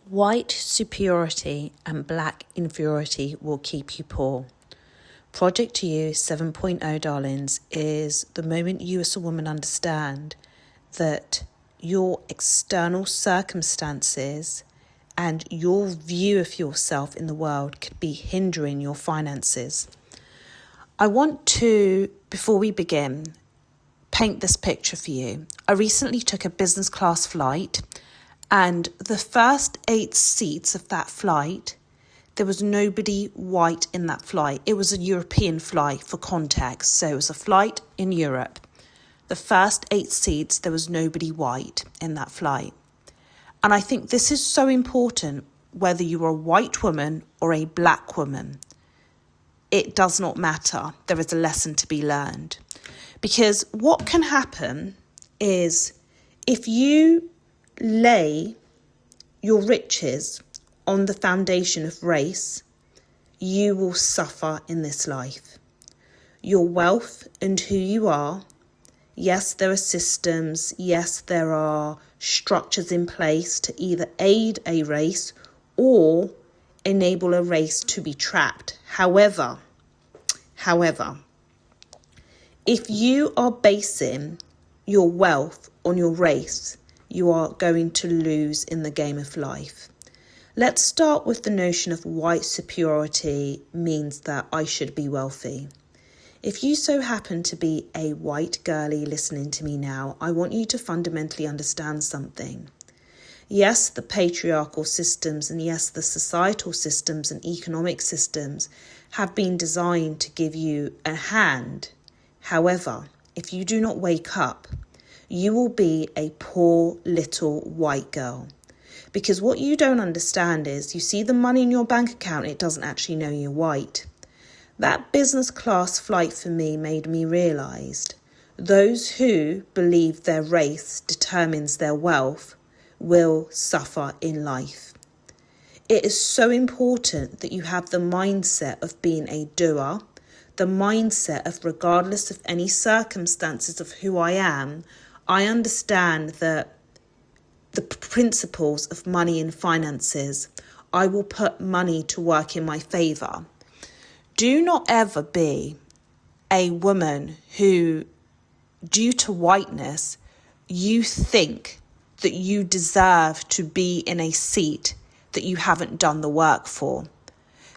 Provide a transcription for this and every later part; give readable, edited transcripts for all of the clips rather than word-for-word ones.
White superiority and black inferiority will keep you poor. Project to You 7.0, darlings, is the moment you as a woman understand that your external circumstances and your view of yourself in the world could be hindering your finances. I want to, before we begin, paint this picture for you. I recently took a business class flight, and the first 8 seats of that flight, there was nobody white in that flight. It was a European flight, for context. So it was a flight in Europe. The first 8 seats, there was nobody white in that flight. And I think this is so important, whether you are a white woman or a black woman. It does not matter. There is a lesson to be learned. Because what can happen is if you lay your riches on the foundation of race, you will suffer in this life. Your wealth and who you are, yes, there are systems, yes, there are structures in place to either aid a race or enable a race to be trapped. However, if you are basing your wealth on your race, you are going to lose in the game of life. Let's start with the notion of white superiority means that I should be wealthy. If you so happen to be a white girlie listening to me now, I want you to fundamentally understand something. Yes, the patriarchal systems and yes, the societal systems and economic systems have been designed to give you a hand. However, if you do not wake up, you will be a poor little white girl. Because what you don't understand is you see the money in your bank account, it doesn't actually know you're white. That business class flight for me made me realise those who believe their race determines their wealth will suffer in life. It is so important that you have the mindset of being a doer, the mindset of regardless of any circumstances of who I am, I understand that the principles of money and finances, I will put money to work in my favour. Do not ever be a woman who, due to whiteness, you think that you deserve to be in a seat that you haven't done the work for.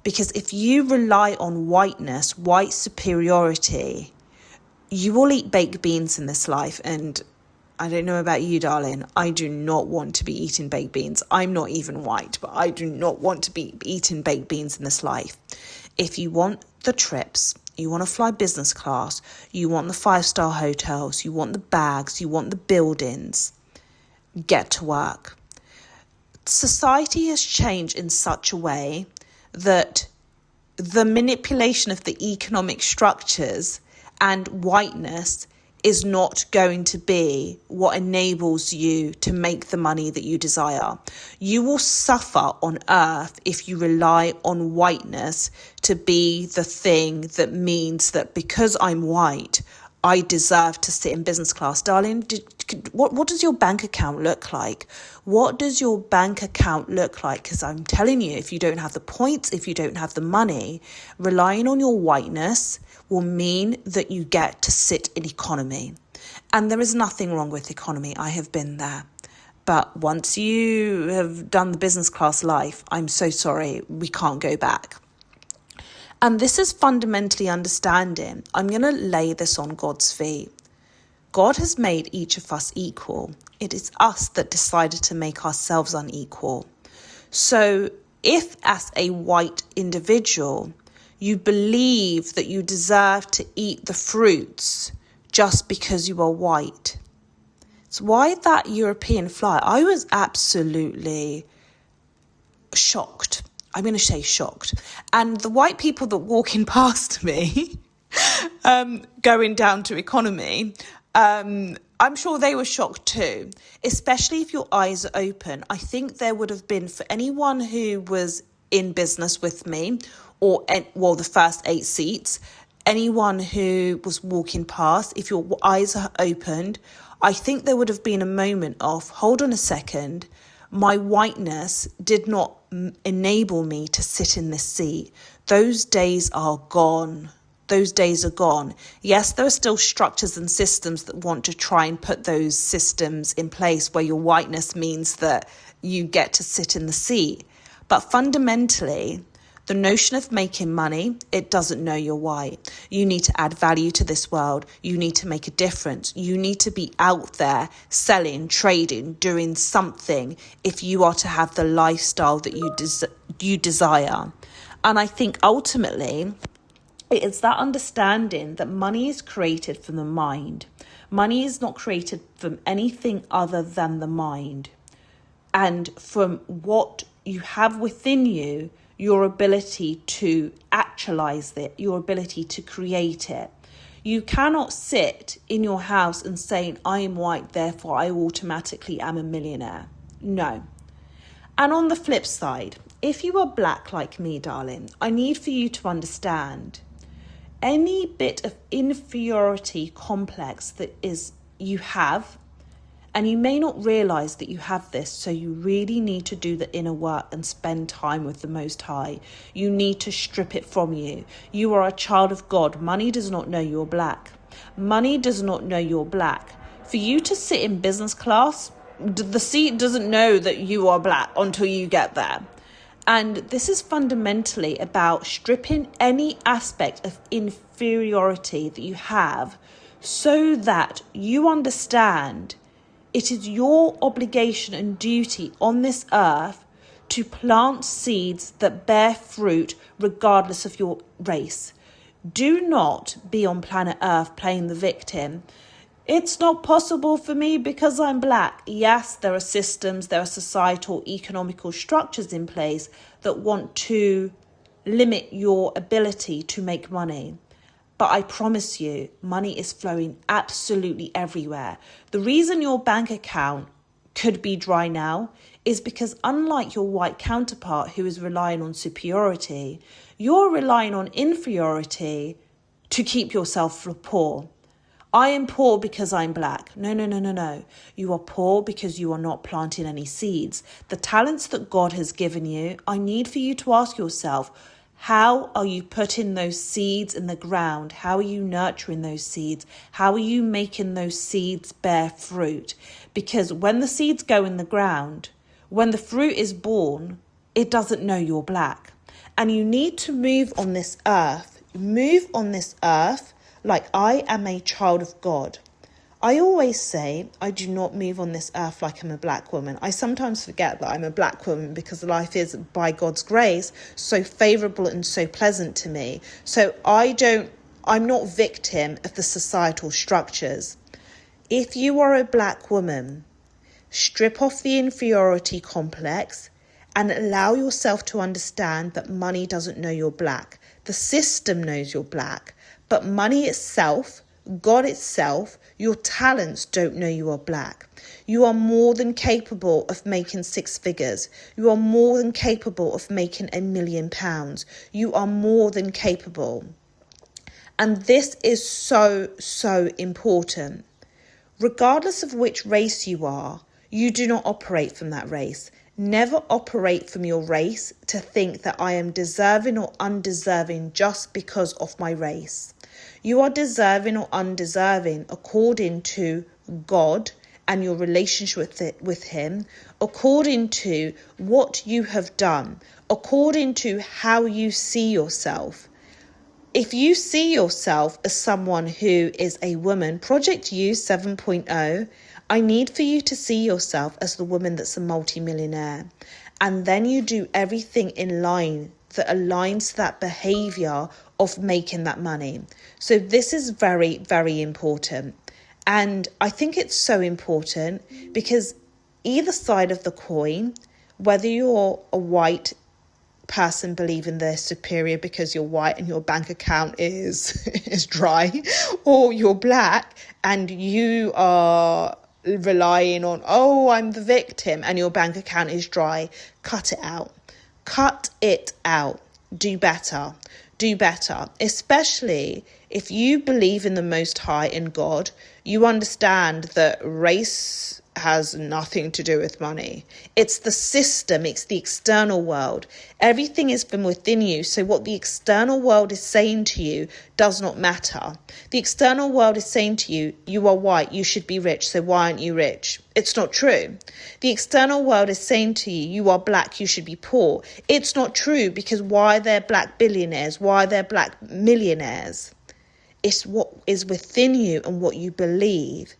Because if you rely on whiteness, white superiority, you will eat baked beans in this life. And I don't know about you, darling, I do not want to be eating baked beans. I'm not even white, but I do not want to be eating baked beans in this life. If you want the trips, you want to fly business class, you want the 5-star hotels, you want the bags, you want the buildings, get to work. Society has changed in such a way that the manipulation of the economic structures and whiteness is not going to be what enables you to make the money that you desire. You will suffer on earth if you rely on whiteness to be the thing that means that because I'm white, I deserve to sit in business class. Darling, what does your bank account look like? What does your bank account look like? Because I'm telling you, if you don't have the points, if you don't have the money, relying on your whiteness will mean that you get to sit in economy. And there is nothing wrong with economy. I have been there. But once you have done the business class life, I'm so sorry, we can't go back. And this is fundamentally understanding. I'm going to lay this on God's feet. God has made each of us equal. It is us that decided to make ourselves unequal. So if as a white individual, you believe that you deserve to eat the fruits just because you are white. So why that European flight? I was absolutely shocked. I'm going to say shocked. And the white people that walking past me, going down to economy, I'm sure they were shocked too, especially if your eyes are open. I think there would have been, for anyone who was in business with me, or the first 8 seats, anyone who was walking past, if your eyes are opened, I think there would have been a moment of, hold on a second, My whiteness did not enable me to sit in this seat. Those days are gone. Those days are gone. Yes, there are still structures and systems that want to try and put those systems in place where your whiteness means that you get to sit in the seat. But fundamentally, the notion of making money, it doesn't know you're white. You need to add value to this world. You need to make a difference. You need to be out there selling, trading, doing something if you are to have the lifestyle that you desire. And I think ultimately, it's that understanding that money is created from the mind. Money is not created from anything other than the mind. And from what you have within you, your ability to actualize it, your ability to create it. You cannot sit in your house and say, I am white, therefore I automatically am a millionaire. No. And on the flip side, if you are black like me, darling, I need for you to understand any bit of inferiority complex that you have, and you may not realize that you have this, so you really need to do the inner work and spend time with the Most High. You need to strip it from you. You are a child of God. Money does not know you're black. Money does not know you're black. For you to sit in business class, the seat doesn't know that you are black until you get there. And this is fundamentally about stripping any aspect of inferiority that you have so that you understand it is your obligation and duty on this earth to plant seeds that bear fruit regardless of your race. Do not be on planet Earth playing the victim. It's not possible for me because I'm black. Yes, there are systems, there are societal, economical structures in place that want to limit your ability to make money. But I promise you, money is flowing absolutely everywhere. The reason your bank account could be dry now is because unlike your white counterpart who is relying on superiority, you're relying on inferiority to keep yourself poor. I am poor because I'm black. No. You are poor because you are not planting any seeds. The talents that God has given you, I need for you to ask yourself, how are you putting those seeds in the ground? How are you nurturing those seeds? How are you making those seeds bear fruit? Because when the seeds go in the ground, when the fruit is born, it doesn't know you're black. And you need to move on this earth. Move on this earth like I am a child of God. I always say I do not move on this earth like I'm a black woman. I sometimes forget that I'm a black woman because life is, by God's grace, so favourable and so pleasant to me. So I'm not victim of the societal structures. If you are a black woman, strip off the inferiority complex and allow yourself to understand that money doesn't know you're black. The system knows you're black, but money itself, God itself, your talents don't know you are black. You are more than capable of making 6 figures. You are more than capable of making £1 million. You are more than capable. And this is so, so important. Regardless of which race you are, you do not operate from that race. Never operate from your race to think that I am deserving or undeserving just because of my race. You are deserving or undeserving according to God and your relationship with Him, according to what you have done, according to how you see yourself. If you see yourself as someone who is a woman, Project You 7.0, I need for you to see yourself as the woman that's a multimillionaire. And then you do everything in line that aligns to that behavior of making that money. So this is very, very important. And I think it's so important because either side of the coin, whether you're a white person believing they're superior because you're white and your bank account is dry, or you're black and you are relying on, I'm the victim and your bank account is dry, cut it out. Cut it out. Do better. Do better. Especially if you believe in the Most High, in God, you understand that race has nothing to do with money. It's the system, it's the external world. Everything is from within you. So what the external world is saying to you does not matter. The external world is saying to you, you are white, you should be rich, so why aren't you rich? It's not true. The external world is saying to you, you are black, you should be poor. It's not true, because why are there black billionaires? Why are there black millionaires? It's what is within you and what you believe.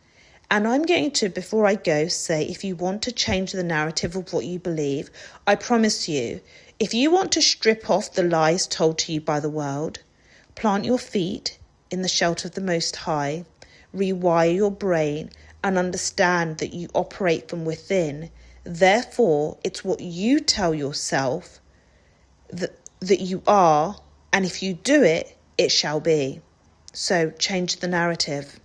And I'm going to, before I go, say, if you want to change the narrative of what you believe, I promise you, if you want to strip off the lies told to you by the world, plant your feet in the shelter of the Most High, rewire your brain, and understand that you operate from within. Therefore, it's what you tell yourself that you are, and if you do it, it shall be. So change the narrative.